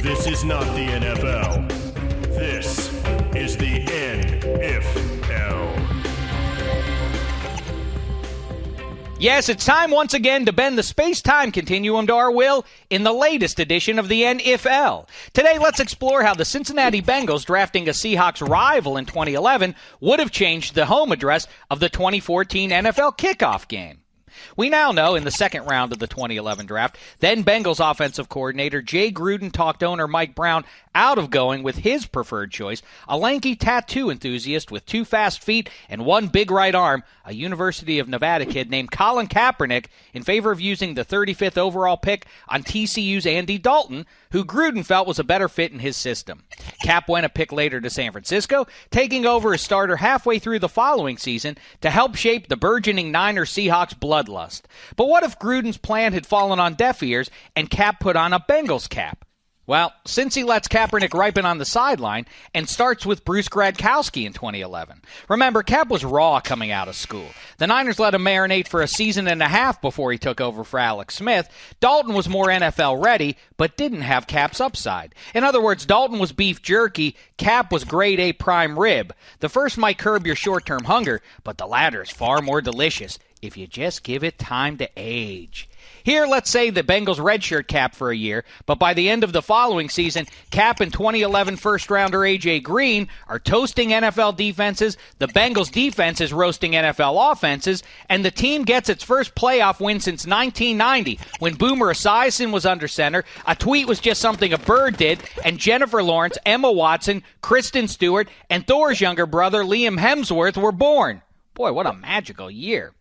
This is not the NFL. This is the NFL. Yes, it's time once again to bend the space-time continuum to our will in the latest edition of the NFL. Today, let's explore how the Cincinnati Bengals drafting a Seahawks rival in 2011 would have changed the home address of the 2014 NFL kickoff game. We now know in the second round of the 2011 draft, then Bengals offensive coordinator Jay Gruden talked owner Mike Brown out of going with his preferred choice, a lanky tattoo enthusiast with 2 fast feet and 1 big right arm, a University of Nevada kid named Colin Kaepernick, in favor of using the 35th overall pick on TCU's Andy Dalton, who Gruden felt was a better fit in his system. Cap went a pick later to San Francisco, taking over as starter halfway through the following season to help shape the burgeoning Niners-Seahawks bloodlust. But what if Gruden's plan had fallen on deaf ears and Cap put on a Bengals cap? Well, since he lets Kaepernick ripen on the sideline and starts with Bruce Gradkowski in 2011. Remember, Cap was raw coming out of school. The Niners let him marinate for a season and a half before he took over for Alex Smith. Dalton was more NFL ready, but didn't have Cap's upside. In other words, Dalton was beef jerky, Cap was grade A prime rib. The first might curb your short-term hunger, but the latter is far more delicious if you just give it time to age. Here, let's say the Bengals redshirt Cap for a year, but by the end of the following season, Cap and 2011 first-rounder A.J. Green are toasting NFL defenses, the Bengals defense is roasting NFL offenses, and the team gets its first playoff win since 1990, when Boomer Esiason was under center, a tweet was just something a bird did, and Jennifer Lawrence, Emma Watson, Kristen Stewart, and Thor's younger brother, Liam Hemsworth, were born. Boy, what a magical year.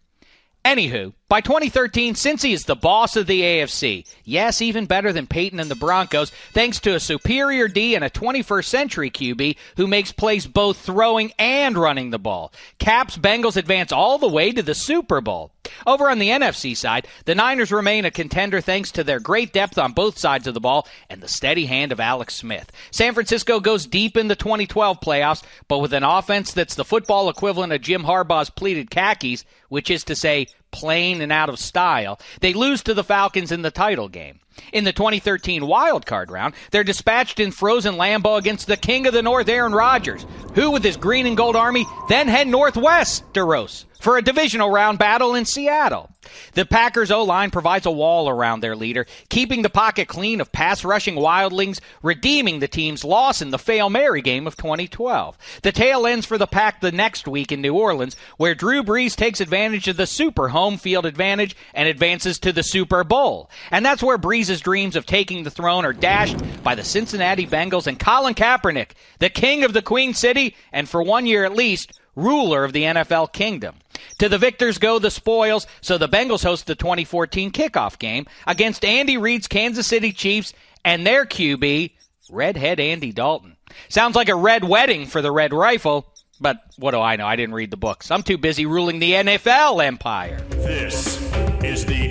Anywho, by 2013, Cincy is the boss of the AFC. Yes, even better than Peyton and the Broncos, thanks to a superior D and a 21st century QB who makes plays both throwing and running the ball. Cap's Bengals advance all the way to the Super Bowl. Over on the NFC side, the Niners remain a contender thanks to their great depth on both sides of the ball and the steady hand of Alex Smith. San Francisco goes deep in the 2012 playoffs, but with an offense that's the football equivalent of Jim Harbaugh's pleated khakis, which is to say, plain and out of style, they lose to the Falcons in the title game. In the 2013 wild card round, they're dispatched in frozen Lambeau against the king of the North, Aaron Rodgers, who with his green and gold army then head northwest to Rose for a divisional round battle in Seattle. The Packers' O-line provides a wall around their leader, keeping the pocket clean of pass-rushing wildlings, redeeming the team's loss in the Fail Mary game of 2012. The tail ends for the Pack the next week in New Orleans, where Drew Brees takes advantage of the super home field advantage and advances to the Super Bowl. And that's where Brees' dreams of taking the throne are dashed by the Cincinnati Bengals and Colin Kaepernick, the king of the Queen City, and for 1 year at least, ruler of the NFL kingdom. To the victors go the spoils, so the Bengals host the 2014 kickoff game against Andy Reid's Kansas City Chiefs and their QB, Redhead Andy Dalton. Sounds like a red wedding for the Red Rifle, but what do I know? I didn't read the books. I'm too busy ruling the NFL empire. This is the